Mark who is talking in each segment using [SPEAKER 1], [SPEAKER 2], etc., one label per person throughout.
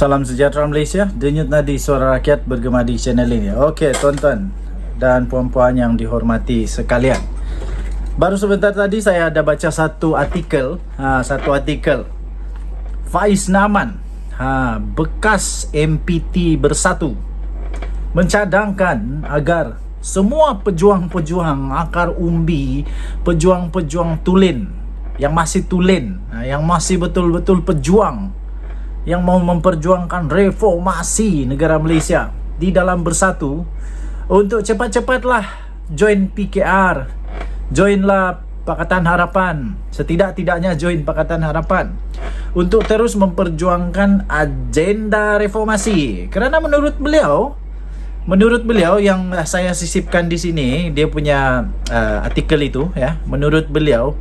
[SPEAKER 1] Salam sejahtera Malaysia. Denyut nadi suara rakyat bergema di channel ini. Okey, tuan-tuan dan puan-puan yang dihormati sekalian. Baru sebentar tadi saya ada baca satu artikel, Faiz Naman, bekas MPT Bersatu, mencadangkan agar semua pejuang-pejuang akar umbi, pejuang-pejuang tulen yang masih tulen, yang masih betul-betul pejuang, yang mau memperjuangkan reformasi negara Malaysia di dalam Bersatu, untuk cepat-cepatlah join PKR, joinlah Pakatan Harapan, setidak-tidaknya join Pakatan Harapan untuk terus memperjuangkan agenda reformasi. Kerana menurut beliau yang saya sisipkan di sini, dia punya artikel itu, ya. Menurut beliau,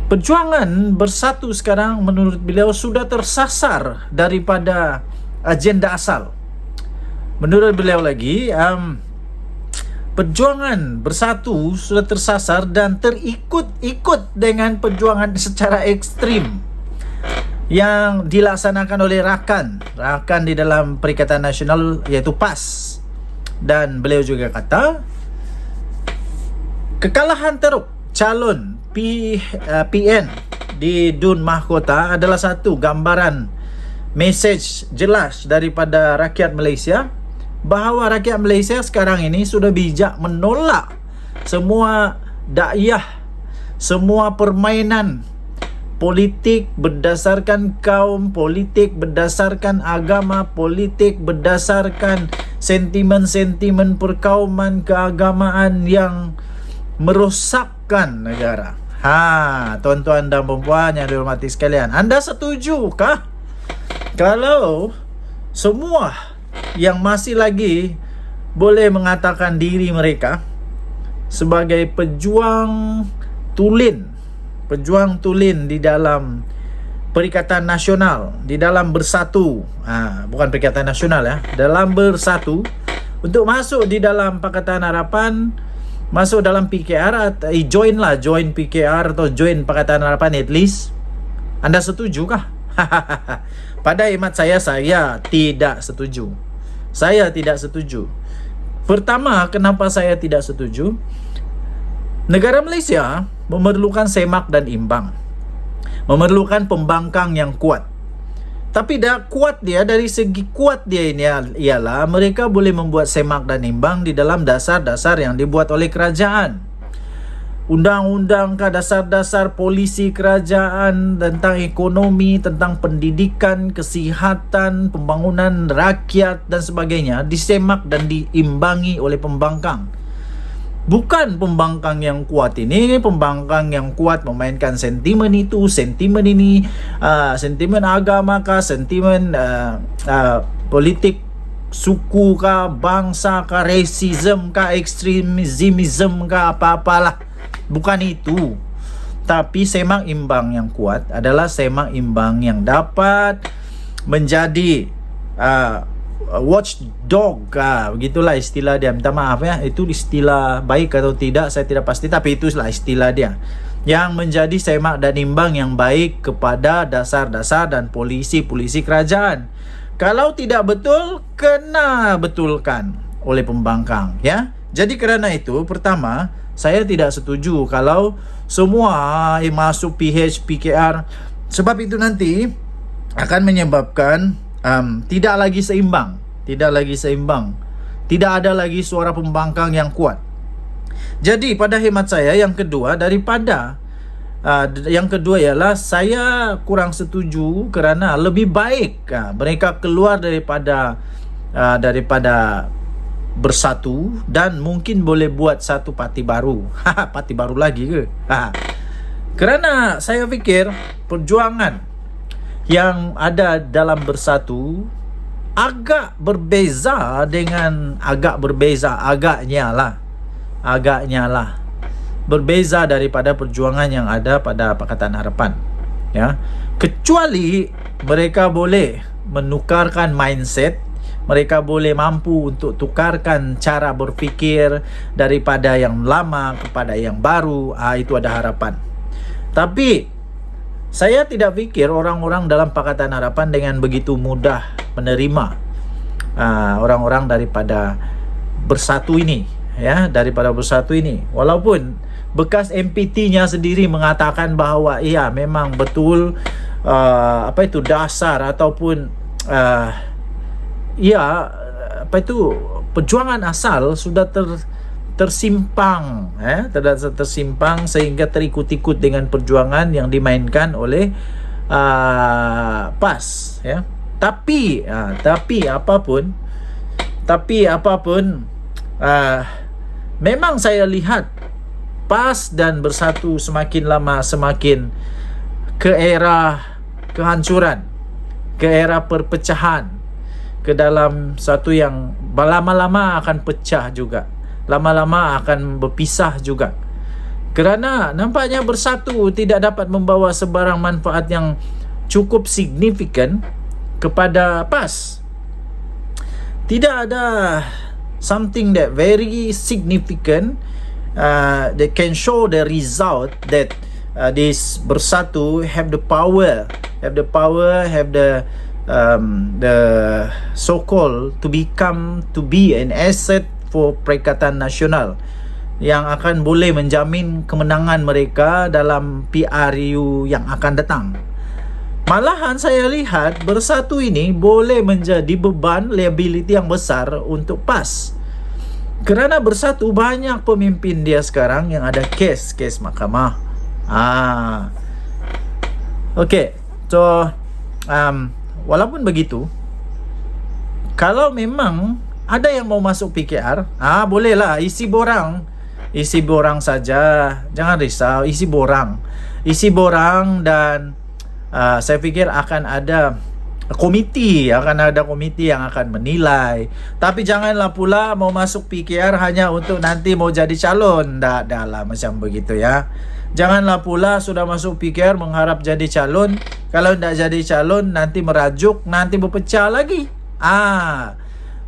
[SPEAKER 1] perjuangan Bersatu sekarang menurut beliau sudah tersasar daripada agenda asal. Menurut beliau lagi, perjuangan Bersatu sudah tersasar dan terikut-ikut dengan perjuangan secara ekstrim yang dilaksanakan oleh rakan di dalam Perikatan Nasional, iaitu PAS. Dan beliau juga kata kekalahan teruk calon PN di Dun Mahkota adalah satu gambaran mesej jelas daripada rakyat Malaysia bahawa rakyat Malaysia sekarang ini sudah bijak menolak semua dakyah, semua permainan politik berdasarkan kaum, politik berdasarkan agama, politik berdasarkan sentimen-sentimen perkauman keagamaan yang merosakkan negara. Tuan-tuan dan puan-puan yang dihormati sekalian, anda setujukah kalau semua yang masih lagi boleh mengatakan diri mereka sebagai pejuang tulen di dalam Perikatan Nasional, di dalam Bersatu, bukan Perikatan Nasional, ya, dalam Bersatu, untuk masuk di dalam Pakatan Harapan, masuk dalam PKR, join PKR atau join Pakatan Harapan at least, anda setujukah? Pada hemat saya tidak setuju. Saya tidak setuju. Pertama, kenapa saya tidak setuju? Negara Malaysia memerlukan semak dan imbang, memerlukan pembangkang yang kuat. Tapi dari segi kuat dia ini ialah mereka boleh membuat semak dan imbang di dalam dasar-dasar yang dibuat oleh kerajaan. Undang-undang dasar-dasar polisi kerajaan tentang ekonomi, tentang pendidikan, kesihatan, pembangunan rakyat dan sebagainya disemak dan diimbangi oleh pembangkang. Bukan pembangkang yang kuat ini, pembangkang yang kuat memainkan sentimen itu, sentimen ini, sentimen agama kah, sentimen politik suku kah, bangsa kah, racism kah, ekstremism kah, apa-apalah. Bukan itu. Tapi semak imbang yang kuat adalah semak imbang yang dapat menjadi watchdog, begitulah istilah dia. Minta maaf ya, itu istilah baik atau tidak saya tidak pasti, tapi itulah istilah dia, yang menjadi semak dan imbang yang baik kepada dasar-dasar dan polisi kerajaan. Kalau tidak betul, kena betulkan oleh pembangkang, ya. Jadi kerana itu, pertama, saya tidak setuju kalau semua masuk PH, PKR, sebab itu nanti akan menyebabkan tidak lagi seimbang, tidak ada lagi suara pembangkang yang kuat. Jadi pada hemat saya, yang kedua ialah saya kurang setuju kerana lebih baik mereka keluar daripada Bersatu dan mungkin boleh buat satu parti baru. Parti baru lagi ke? Kerana saya fikir perjuangan yang ada dalam Bersatu agaknya berbeza daripada perjuangan yang ada pada Pakatan Harapan, ya. Kecuali mereka boleh menukarkan mindset, mereka boleh mampu untuk tukarkan cara berfikir daripada yang lama kepada yang baru, itu ada harapan. Tapi Saya tidak pikir orang-orang dalam Pakatan Harapan dengan begitu mudah menerima orang-orang daripada Bersatu ini, ya, daripada Bersatu ini. Walaupun bekas MPT-nya sendiri mengatakan bahawa iya memang betul dasar ataupun perjuangan asal sudah tersimpang, tersimpang sehingga terikut-ikut dengan perjuangan yang dimainkan oleh PAS, ya. Tapi apapun, memang saya lihat PAS dan Bersatu semakin lama semakin ke era kehancuran, ke era perpecahan, ke dalam satu yang lama-lama akan pecah juga, lama-lama akan berpisah juga. Kerana nampaknya Bersatu tidak dapat membawa sebarang manfaat yang cukup signifikan kepada PAS. Tidak ada something that very significant that can show the result that this Bersatu have the power, have the so-called to be an asset for Perikatan Nasional yang akan boleh menjamin kemenangan mereka dalam PRU yang akan datang. Malahan saya lihat Bersatu ini boleh menjadi beban liability yang besar untuk PAS. Kerana Bersatu banyak pemimpin dia sekarang yang ada kes mahkamah. Okay, so walaupun begitu, kalau memang ada yang mau masuk PKR, bolehlah isi borang saja, jangan risau, isi borang dan saya fikir akan ada komiti yang akan menilai. Tapi janganlah pula mau masuk PKR hanya untuk nanti mau jadi calon. Tak lah macam begitu, ya. Janganlah pula sudah masuk PKR mengharap jadi calon, kalau tidak jadi calon nanti merajuk, nanti berpecah lagi.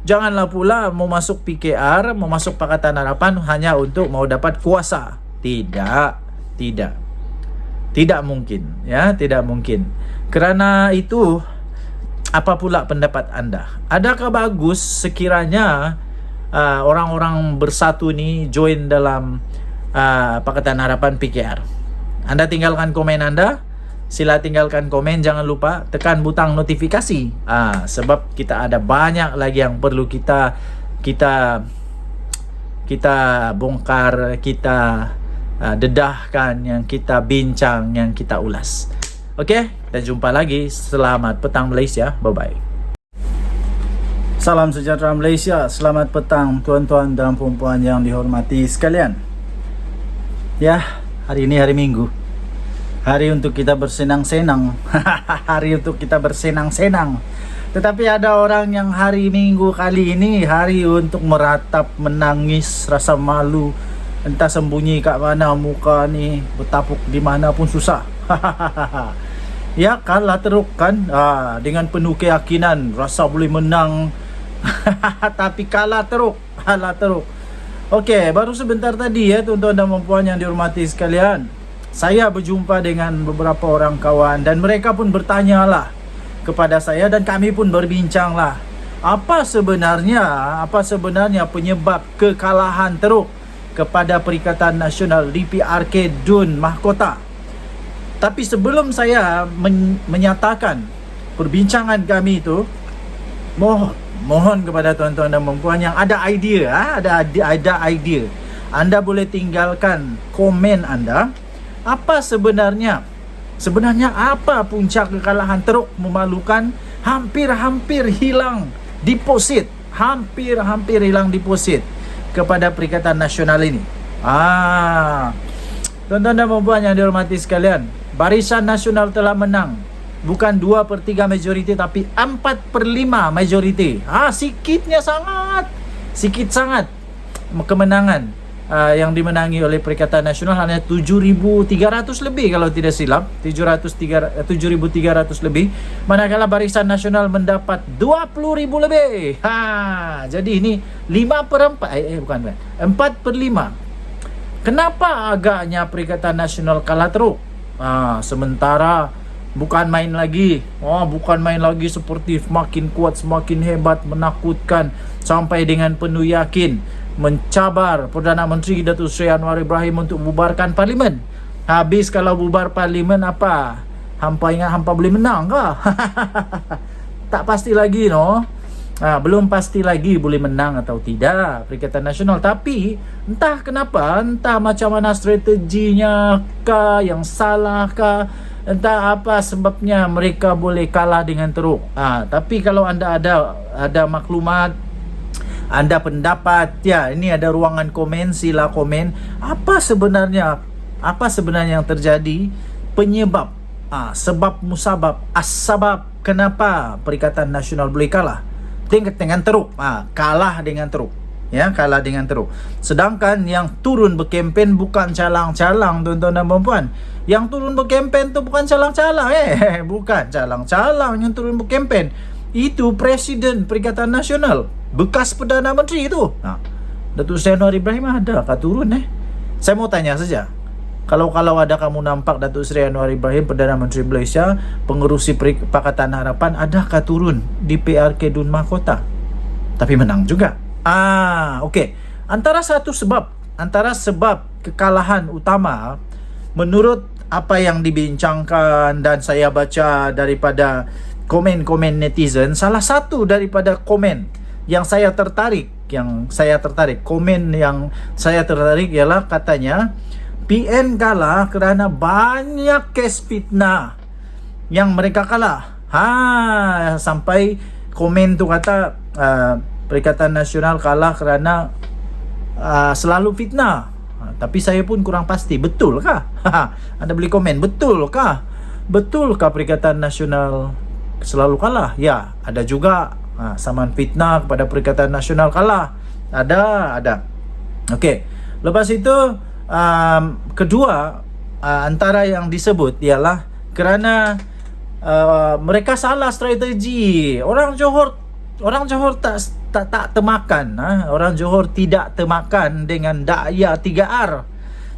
[SPEAKER 1] Janganlah pula mau masuk PKR, mau masuk Pakatan Harapan hanya untuk mau dapat kuasa. Tidak mungkin, ya, tidak mungkin. Kerana itu, apa pula pendapat anda? Adakah bagus sekiranya orang-orang Bersatu ni join dalam Pakatan Harapan PKR? Anda tinggalkan komen anda. Sila tinggalkan komen, jangan lupa tekan butang notifikasi. Sebab kita ada banyak lagi yang perlu kita bongkar, kita dedahkan, yang kita bincang, yang kita ulas. Okey, dan jumpa lagi. Selamat petang Malaysia. Bye-bye. Salam sejahtera Malaysia. Selamat petang tuan-tuan dan puan-puan yang dihormati sekalian. Ya, hari ini hari Minggu. Hari untuk kita bersenang-senang. Hari untuk kita bersenang-senang. Tetapi ada orang yang hari Minggu kali ini hari untuk meratap, menangis, rasa malu. Entah sembunyi kat mana muka ni, bertapuk di mana pun susah. Ya, kalah teruk kan, dengan penuh keyakinan rasa boleh menang. Tapi kalah teruk. Okey, baru sebentar tadi, ya tuan-tuan dan puan yang dihormati sekalian, saya berjumpa dengan beberapa orang kawan dan mereka pun bertanyalah kepada saya dan kami pun berbincanglah. Apa sebenarnya penyebab kekalahan teruk kepada Perikatan Nasional DPRK Dun Mahkota? Tapi sebelum saya menyatakan perbincangan kami itu, mohon kepada tuan-tuan dan puan yang ada idea, ada idea, anda boleh tinggalkan komen anda. Apa sebenarnya apa puncak kekalahan teruk memalukan, hampir hilang deposit, kepada Perikatan Nasional ini? Tuan-tuan dan puan yang dihormati sekalian, Barisan Nasional telah menang. Bukan 2/3 majoriti, tapi 4/5 majoriti. Sikit sangat kemenangan yang dimenangi oleh Perikatan Nasional hanya 7,300 lebih kalau tidak silap, 7,300 lebih, manakala Barisan Nasional mendapat 20,000 lebih. Jadi ini 4/5. Kenapa agaknya Perikatan Nasional kalah teruk? Sementara bukan main lagi. Bukan main lagi seperti semakin kuat, semakin hebat, menakutkan, sampai dengan penuh yakin mencabar Perdana Menteri Datuk Seri Anwar Ibrahim untuk bubarkan parlimen. Habis kalau bubar parlimen apa? Hampa ingat hampa boleh menang ke? Tak pasti lagi, no. Belum pasti lagi boleh menang atau tidak Perikatan Nasional. Tapi entah kenapa, entah macam mana strateginya kah, yang salah kah, entah apa sebabnya mereka boleh kalah dengan teruk. Tapi kalau anda ada maklumat, anda pendapat, ya ini ada ruangan komen, sila komen. Apa sebenarnya yang terjadi, penyebab, sebab musabab, as-sabab kenapa Perikatan Nasional boleh kalah dengan teruk, kalah dengan teruk, ya, kalah dengan teruk. Sedangkan yang turun berkempen bukan calang-calang, tuan-tuan dan puan-puan. Yang turun berkempen tu bukan calang-calang, bukan calang-calang yang turun berkempen. Itu Presiden Perikatan Nasional, bekas Perdana Menteri itu. Datuk Seri Anwar Ibrahim adakah turun? Saya mau tanya saja. Kalau ada kamu nampak Datuk Seri Anwar Ibrahim, Perdana Menteri Malaysia, pengerusi Pakatan Harapan, adakah turun di PRK Dun Mahkota? Tapi menang juga. Okey. Antara sebab kekalahan utama menurut apa yang dibincangkan dan saya baca daripada komen-komen netizen, salah satu daripada komen yang saya tertarik, komen yang saya tertarik ialah katanya PN kalah kerana banyak kes fitnah yang mereka kalah. Sampai komen tu kata Perikatan Nasional kalah kerana selalu fitnah. Tapi saya pun kurang pasti, betulkah? Anda boleh komen, betulkah Perikatan Nasional selalu kalah? Ya, ada juga saman fitnah kepada Perikatan Nasional kalah. Ada. Okey. Lepas itu kedua, antara yang disebut ialah kerana mereka salah strategi. Orang Johor tak temakan. Orang Johor tidak temakan dengan daya 3R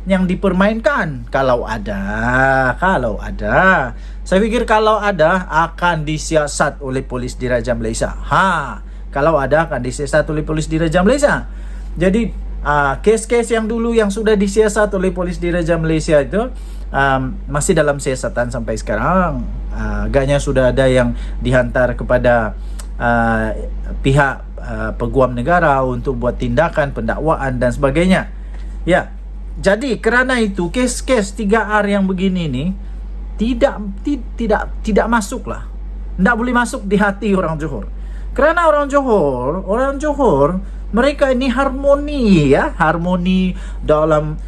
[SPEAKER 1] yang dipermainkan. Kalau ada, saya fikir kalau ada akan disiasat oleh Polis Diraja Malaysia. Kalau ada akan disiasat oleh Polis Diraja Malaysia. Jadi kes-kes yang dulu yang sudah disiasat oleh Polis Diraja Malaysia itu masih dalam siasatan sampai sekarang. Agaknya sudah ada yang dihantar kepada pihak peguam negara untuk buat tindakan pendakwaan dan sebagainya. Ya. Jadi kerana itu kes-kes 3R yang begini ni tidak masuklah. Tidak boleh masuk di hati orang Johor. Kerana orang Johor mereka ini harmoni dalam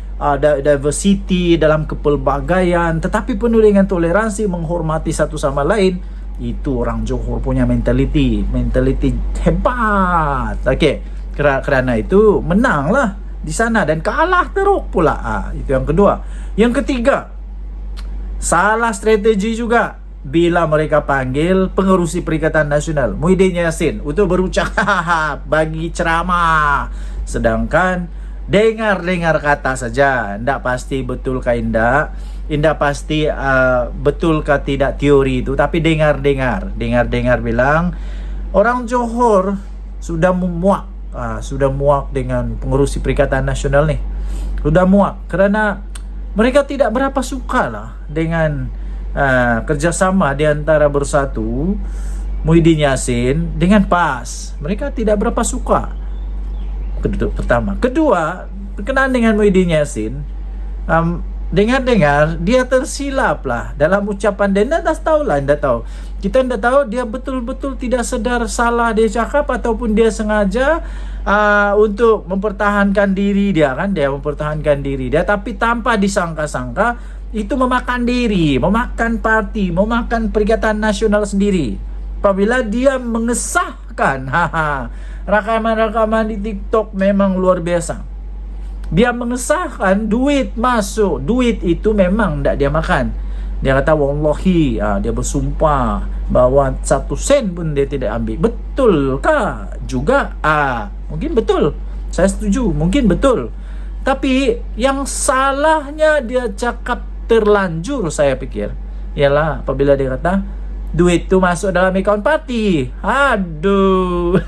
[SPEAKER 1] diversity, dalam kepelbagaian, tetapi penuh dengan toleransi, menghormati satu sama lain. Itu orang Johor punya mentaliti hebat. Okey, kerana itu menanglah di sana dan kalah teruk pula. Itu yang kedua. Yang ketiga, salah strategi juga bila mereka panggil pengerusi Perikatan Nasional Muhyiddin Yassin untuk berucap bagi ceramah, sedangkan dengar kata saja, ndak pasti betul ke indak pasti betul ke tidak teori itu, tapi dengar bilang orang Johor sudah muak dengan pengerusi Perikatan Nasional ni. Sudah muak kerana mereka tidak berapa suka lah dengan kerjasama di antara Bersatu, Muhyiddin Yassin dengan PAS. Mereka tidak berapa suka. Pertama. Kedua, berkenaan dengan Muhyiddin Yassin, dengar dia tersilap lah dalam ucapan dia. Anda tahu. Kita anda tahu dia betul-betul tidak sedar salah dia cakap ataupun dia sengaja untuk mempertahankan diri dia, mempertahankan diri dia, tapi tanpa disangka-sangka itu memakan diri, memakan parti, memakan Perikatan Nasional sendiri. Apabila dia mengesahkan rakaman-rakaman di TikTok memang luar biasa. Dia mengesahkan duit masuk, duit itu memang tak dia makan. Dia kata wallahi, dia bersumpah bahawa 1 sen pun dia tidak ambil. Betulkah juga? Mungkin betul. Saya setuju, mungkin betul. Tapi yang salahnya dia cakap terlanjur saya pikir ialah apabila dia kata duit tu masuk dalam akaun parti. Aduh.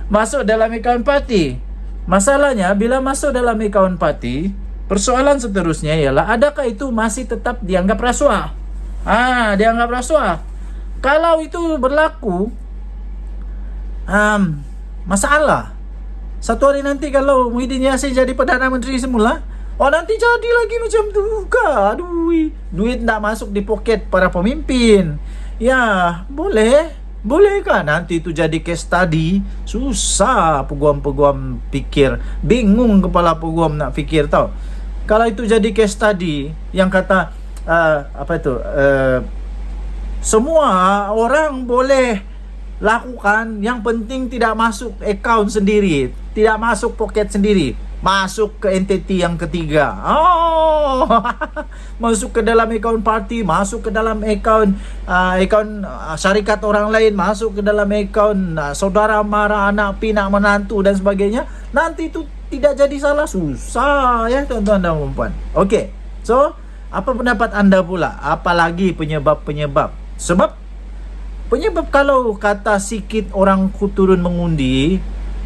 [SPEAKER 1] Masuk dalam akaun parti. Masalahnya bila masuk dalam akaun parti, persoalan seterusnya ialah adakah itu masih tetap dianggap rasuah? Dianggap rasuah. Kalau itu berlaku, masalah. Satu hari nanti kalau Muhyiddin Yassin jadi Perdana Menteri semula, nanti jadi lagi macam tu juga. Aduh, duit tak masuk di poket para pemimpin. Ya, bolehkah nanti itu jadi case study? Susah peguam-peguam fikir, bingung kepala peguam nak fikir tau. Kalau itu jadi case study yang kata semua orang boleh lakukan, yang penting tidak masuk akaun sendiri, tidak masuk poket sendiri, masuk ke entiti yang ketiga. Masuk ke dalam akaun parti, masuk ke dalam akaun syarikat orang lain, masuk ke dalam akaun saudara mara, anak pinak, menantu dan sebagainya. Nanti itu tidak jadi salah. Susah ya tuan-tuan dan puan-puan. Okey. So, apa pendapat anda pula? Apalagi penyebab-penyebab? Sebab penyebab kalau kata sikit orang turun mengundi,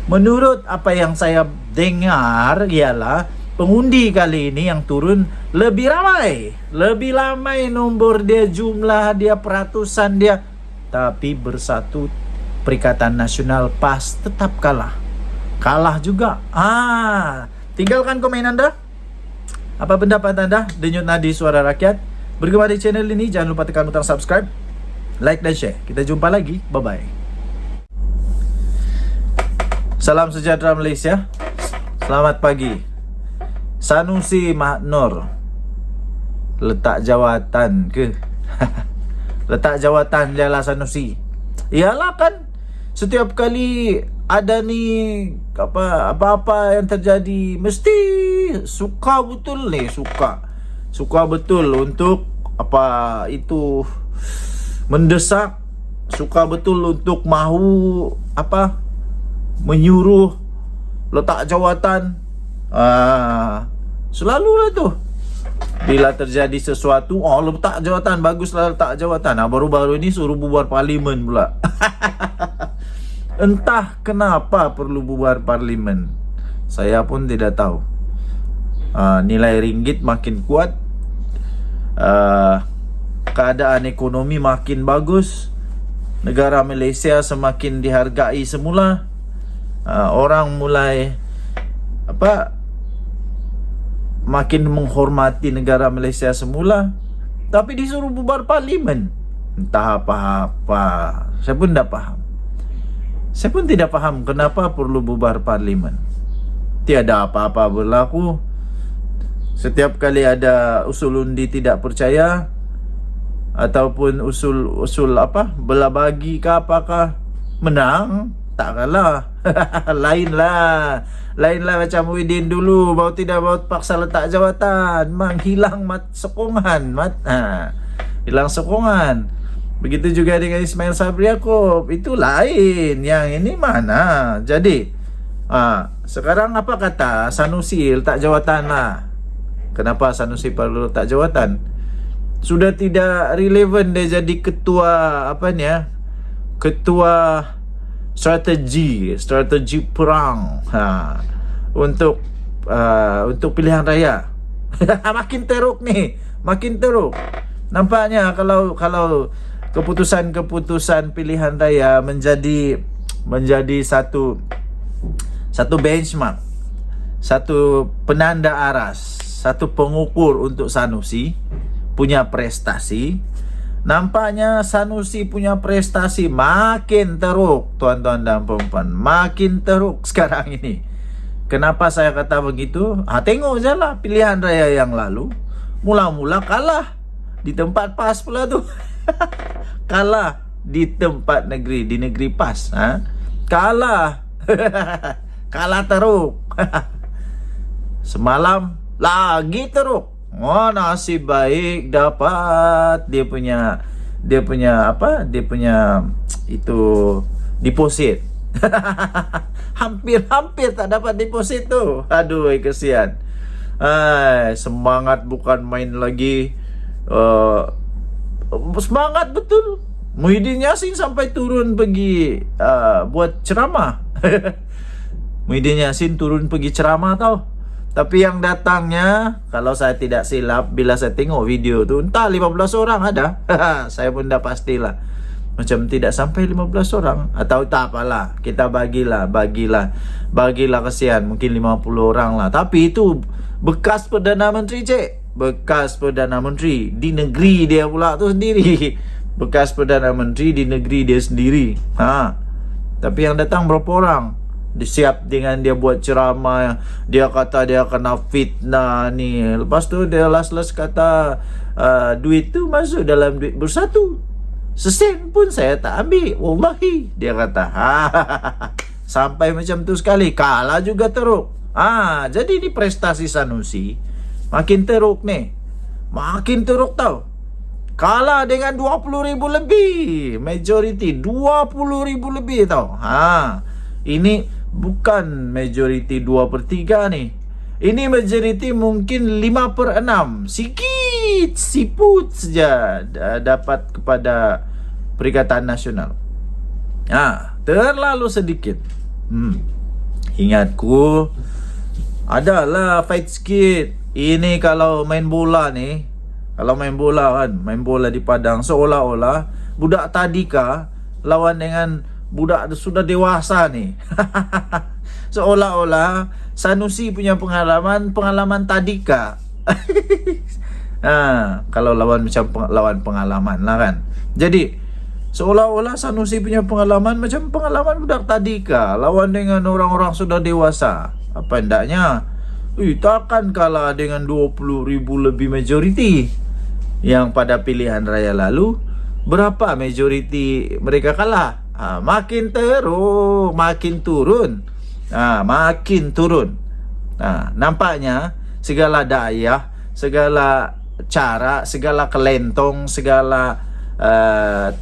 [SPEAKER 1] menurut apa yang saya dengar ialah pengundi kali ini yang turun lebih ramai. Lebih ramai nombor dia, jumlah dia, peratusan dia. Tapi Bersatu Perikatan Nasional PAS tetap kalah. Kalah juga. Tinggalkan komen anda. Apa pendapat anda? Denyut Nadi Suara Rakyat. Bergema di channel ini, jangan lupa tekan butang subscribe, like dan share. Kita jumpa lagi. Bye-bye. Salam sejahtera Malaysia. Selamat pagi. Sanusi Maknor letak jawatan ke? Letak jawatan dia lah Sanusi. Iyalah kan, setiap kali ada ni apa-apa yang terjadi mesti suka betul ni, suka betul untuk apa itu mendesak, suka betul untuk mahu menyuruh letak jawatan. Selalulah tu bila terjadi sesuatu, letak jawatan, baguslah letak jawatan. Baru-baru ini suruh bubar parlimen pula. Entah kenapa perlu bubar parlimen, saya pun tidak tahu. Nilai ringgit makin kuat, keadaan ekonomi makin bagus, negara Malaysia semakin dihargai semula. Orang mulai makin menghormati negara Malaysia semula. Tapi disuruh bubar parlimen, entah apa-apa. Saya pun tak faham. Saya pun tidak faham kenapa perlu bubar parlimen. Tiada apa-apa berlaku. Setiap kali ada usul undi tidak percaya ataupun usul belah bagi ke apakah, menang, tak kalah. Lainlah macam Muhyiddin dulu, baru paksa letak jawatan, hilang sokongan. Hilang sokongan. Begitu juga dengan Ismail Sabri Yaakob. Itu lain. Yang ini mana? Jadi sekarang apa kata Sanusi letak jawatan lah. Kenapa Sanusi perlu letak jawatan? Sudah tidak relevan dia jadi ketua ketua strategi perang untuk pilihan raya. Makin teruk nih, makin teruk. Nampaknya kalau keputusan pilihan raya menjadi satu benchmark, satu penanda aras, satu pengukur untuk Sanusi punya prestasi. Nampaknya Sanusi punya prestasi makin teruk, tuan-tuan dan puan-puan, makin teruk sekarang ini. Kenapa saya kata begitu? Tengok je lah pilihan raya yang lalu, mula-mula kalah di tempat PAS pula tu. Kalah di tempat di negeri PAS. Kalah. Kalah teruk. Semalam lagi teruk. Nasib baik dapat dia punya itu deposit. Hampir tak dapat deposit tu. Aduh, kesian. Semangat bukan main lagi. Semangat betul. Muhyiddin Yassin sampai turun pergi buat ceramah. Muhyiddin Yassin turun pergi ceramah tau. Tapi yang datangnya, kalau saya tidak silap, bila saya tengok video tu, entah 15 orang ada. Saya pun dah pastilah. Macam tidak sampai 15 orang. Atau tak apalah, kita bagilah kesian, mungkin 50 orang lah. Tapi itu bekas Perdana Menteri, cik. Bekas Perdana Menteri di negeri dia pula tu sendiri. Bekas Perdana Menteri di negeri dia sendiri. Tapi yang datang berapa orang? Disiap dengan dia buat ceramah, dia kata dia kena fitnah ni. Lepas tu dia last kata duit tu masuk dalam duit bersatu, sesen pun saya tak ambil, wallahi, dia kata. Sampai macam tu sekali. Kalah juga teruk. Jadi ni prestasi Sanusi makin teruk ni. Makin teruk tau. Kalah dengan 20,000 lebih. Majority 20,000 lebih tau. Ini bukan majority 2/3 ni. Ini majority mungkin 5/6. Sikit, siput saja dapat kepada Perikatan Nasional. Terlalu sedikit. Ingatku, adalah fight sikit. Ini kalau main bola ni, kalau main bola kan, main bola di padang, seolah-olah budak tadika lawan dengan budak sudah dewasa ni. Seolah-olah Sanusi punya pengalaman tadika. Kalau lawan macam lawan pengalaman lah kan. Jadi seolah-olah Sanusi punya pengalaman macam pengalaman budak tadika lawan dengan orang-orang sudah dewasa. Apa hendaknya? Takkan kalah dengan 20,000 lebih majority. Yang pada pilihan raya lalu, berapa majority mereka kalah? Makin teruk, makin turun. Makin turun. Nampaknya segala daya, segala cara, segala kelentong, segala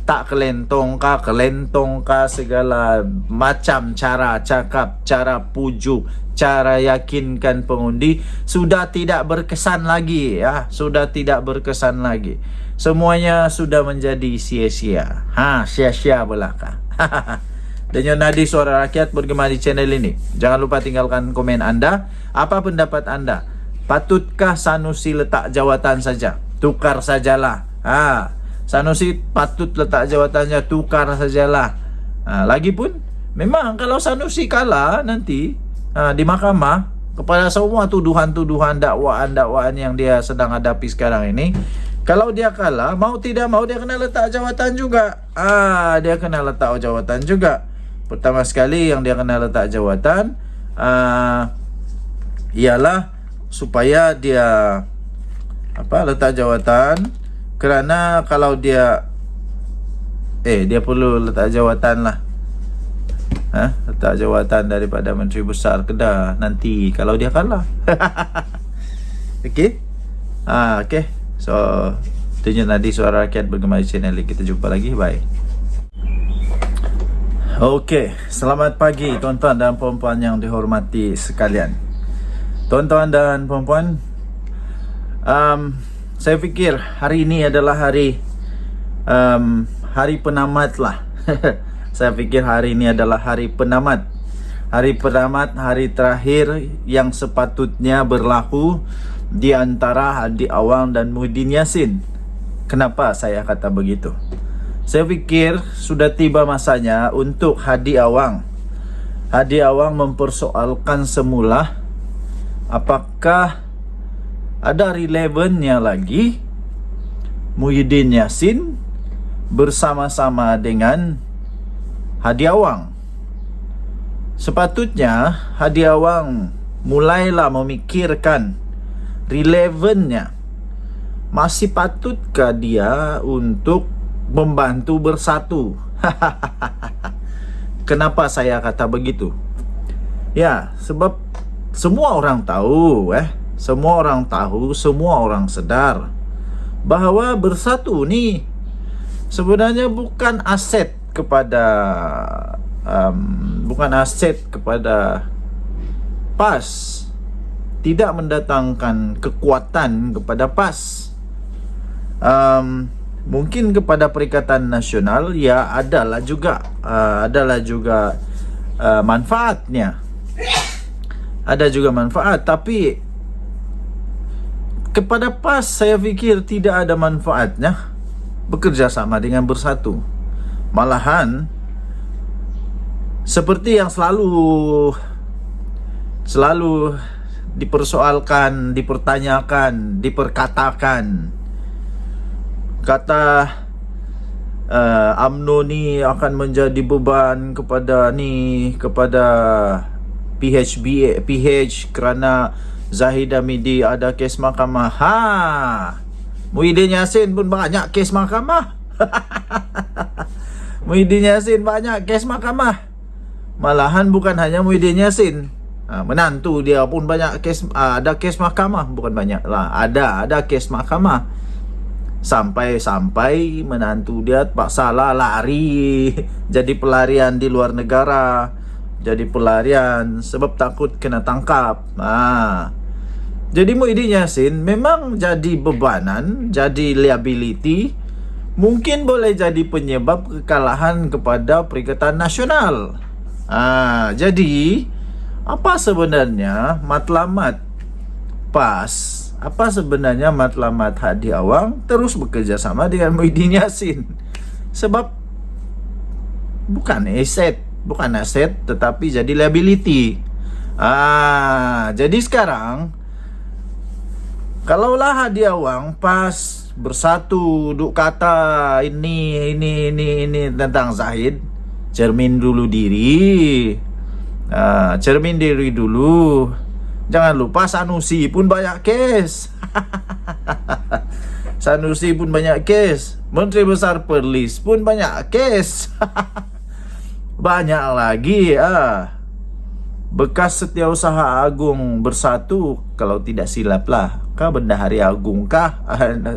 [SPEAKER 1] tak kelentong kah, segala macam cara cakap, cara pujuk, cara yakinkan pengundi sudah tidak berkesan lagi, sudah tidak berkesan lagi. Semuanya sudah menjadi sia-sia. Sia-sia belaka. Denyut Nadi Suara Rakyat bergema di channel ini. Jangan lupa tinggalkan komen anda. Apa pendapat anda? Patutkah Sanusi letak jawatan saja? Tukar sajalah. Sanusi patut letak jawatannya, tukar sajalah. Lagipun memang kalau Sanusi kalah nanti di mahkamah kepada semua tuduhan-tuduhan, dakwaan-dakwaan yang dia sedang hadapi sekarang ini, kalau dia kalah, mau tidak mau dia kena letak jawatan juga. Dia kena letak jawatan juga. Pertama sekali yang dia kena letak jawatan ialah supaya dia letak jawatan, kerana kalau dia dia perlu letak jawatan lah. Letak jawatan daripada Menteri Besar Kedah nanti kalau dia kalah. Okey. Okey. So, Denyut Nadi Suara Rakyat bergema di channel ini. Kita jumpa lagi. Bye. Okey, selamat pagi tuan-tuan dan puan-puan yang dihormati sekalian. Tuan-tuan dan puan-puan, saya fikir hari ini adalah hari penamat lah. Saya fikir hari ini adalah hari penamat. Hari penamat, hari terakhir yang sepatutnya berlaku di antara Hadi Awang dan Muhyiddin Yassin. Kenapa saya kata begitu? Saya fikir sudah tiba masanya untuk Hadi Awang mempersoalkan semula apakah ada relevannya lagi Muhyiddin Yassin bersama-sama dengan Hadi Awang. Sepatutnya Hadi Awang mulailah memikirkan relevannya. Masih patutkah dia untuk membantu bersatu? Kenapa saya kata begitu? Ya, sebab semua orang tahu, semua orang tahu, semua orang sedar bahawa bersatu ni sebenarnya bukan aset kepada PAS, tidak mendatangkan kekuatan kepada PAS. Mungkin kepada Perikatan Nasional ya adalah juga manfaatnya. Ada juga manfaat, tapi kepada PAS saya fikir tidak ada manfaatnya bekerja sama dengan Bersatu. Malahan seperti yang selalu dipersoalkan, dipertanyakan, diperkatakan, kata UMNO ni akan menjadi beban kepada PH kerana Zahid Hamidi ada kes mahkamah. Muhyiddin Yassin pun banyak kes mahkamah. Muhyiddin Yassin banyak kes mahkamah. Malahan bukan hanya Muhyiddin Yassin, menantu dia pun banyak kes, ada kes mahkamah. Bukan banyak lah, ada kes mahkamah. Sampai menantu dia paksa lah lari, jadi pelarian di luar negara, jadi pelarian sebab takut kena tangkap. Jadi Muhyiddin Yassin memang jadi bebanan, jadi liability. Mungkin boleh jadi penyebab kekalahan kepada Perikatan Nasional. Jadi apa sebenarnya matlamat PAS? Apa sebenarnya matlamat Hadi Awang terus bekerja sama dengan Muhyiddin Yassin? Sebab bukan aset tetapi jadi liability. Jadi sekarang kalaulah Hadi Awang PAS Bersatu duk kata ini tentang Zahid, cermin diri dulu. Jangan lupa Sanusi pun banyak kes. Sanusi pun banyak kes. Menteri Besar Perlis pun banyak kes. Banyak lagi. Bekas Setiausaha Agung Bersatu, kalau tidak silap lah, Bendahari Agung kah?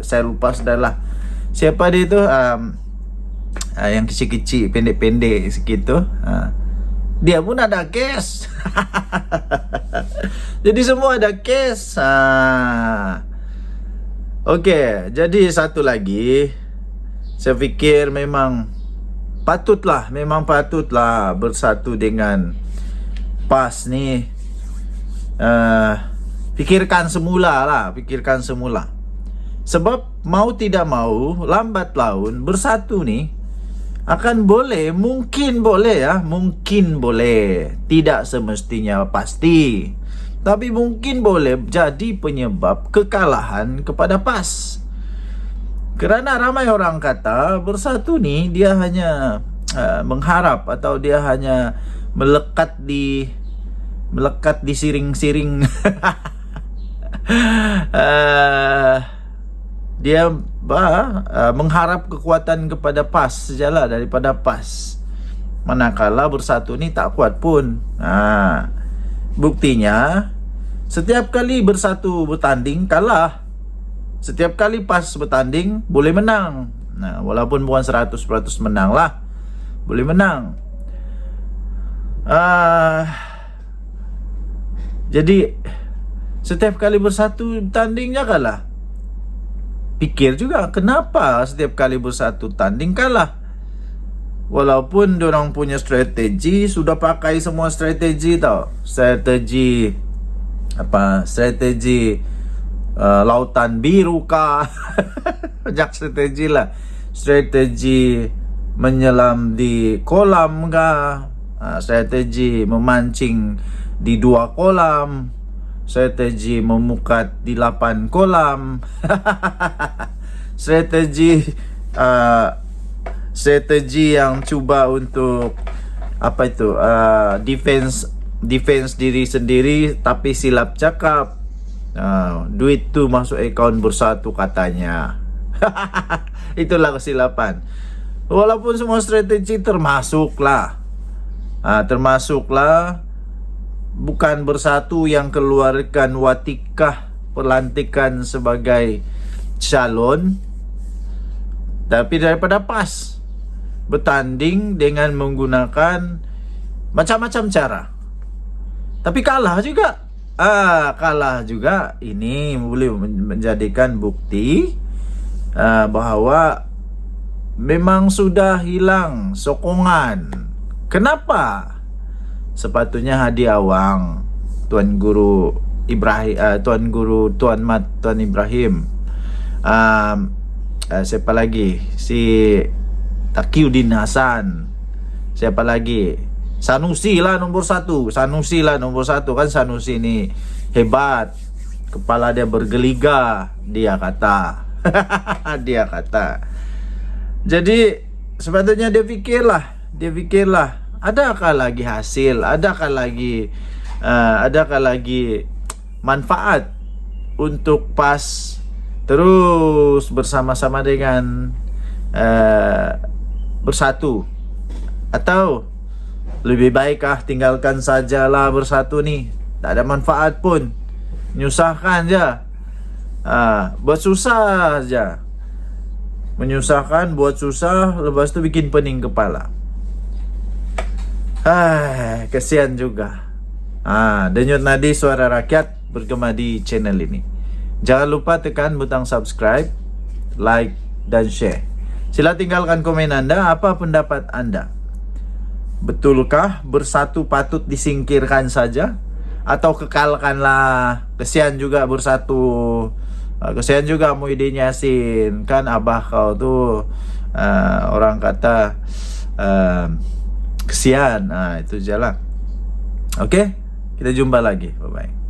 [SPEAKER 1] Saya lupa sudahlah. Siapa dia tu? Yang kecil-kecil, pendek-pendek sikit tu. Dia pun ada kes. Jadi semua ada kes. Okey, jadi satu lagi, saya fikir memang patutlah Bersatu dengan PAS ni. Fikirkan semula. Sebab mau tidak mau, lambat laun Bersatu ni akan mungkin boleh, tidak semestinya pasti, tapi mungkin boleh jadi penyebab kekalahan kepada PAS. Kerana ramai orang kata Bersatu ni dia hanya mengharap, atau dia hanya melekat di siring-siring. Dia mengharap kekuatan kepada PAS sajalah daripada PAS. Manakala Bersatu ni tak kuat pun. Buktinya setiap kali Bersatu bertanding kalah. Setiap kali PAS bertanding boleh menang. Walaupun bukan 100% menang lah, boleh menang. Jadi setiap kali Bersatu tandingnya kalah. Pikir juga kenapa setiap kali Bersatu tanding kalah. Walaupun diorang punya strategi, sudah pakai semua strategi tau. Strategi Lautan Biru kah? Banyak strategi lah. Strategi menyelam di kolam kah? Strategi memancing di 2 kolam. Strategi memukat di 8 kolam. Strategi yang cuba untuk defense diri sendiri, tapi silap cakap. Duit tu masuk akaun Bersatu katanya. Itulah kesilapan. Walaupun semua strategi termasuklah bukan Bersatu yang keluarkan watikah pelantikan sebagai calon, tapi daripada PAS bertanding dengan menggunakan macam-macam cara, tapi kalah juga. kalah juga, ini boleh menjadikan bukti bahwa memang sudah hilang sokongan. Kenapa? Sepatutnya Hadi Awang, Tuan Guru Ibrahim, Tuan Ibrahim, siapa lagi, si Taqiyuddin Hasan, siapa lagi, Sanusi lah nomor satu. Kan Sanusi ini hebat, kepala dia bergeliga, dia kata. Dia kata. Jadi sepatutnya dia pikirlah, adakah lagi hasil, adakah lagi manfaat untuk PAS terus bersama-sama dengan Bersatu, atau lebih baikkah tinggalkan sajalah Bersatu nih, tak ada manfaat pun, menyusahkan je, buat susah aja, menyusahkan, buat susah, lepas tu bikin pening kepala. Kesian juga. Denyut nadi suara rakyat bergema di channel ini. Jangan lupa tekan butang subscribe, like dan share. Sila tinggalkan komen anda, apa pendapat anda? Betulkah Bersatu patut disingkirkan saja, atau kekalkanlah? Kesian juga Bersatu, kesian juga Muhyiddin Yassin, kan abah kau tuh orang kata kesian. Itu je lah. Oke, kita jumpa lagi. Bye bye.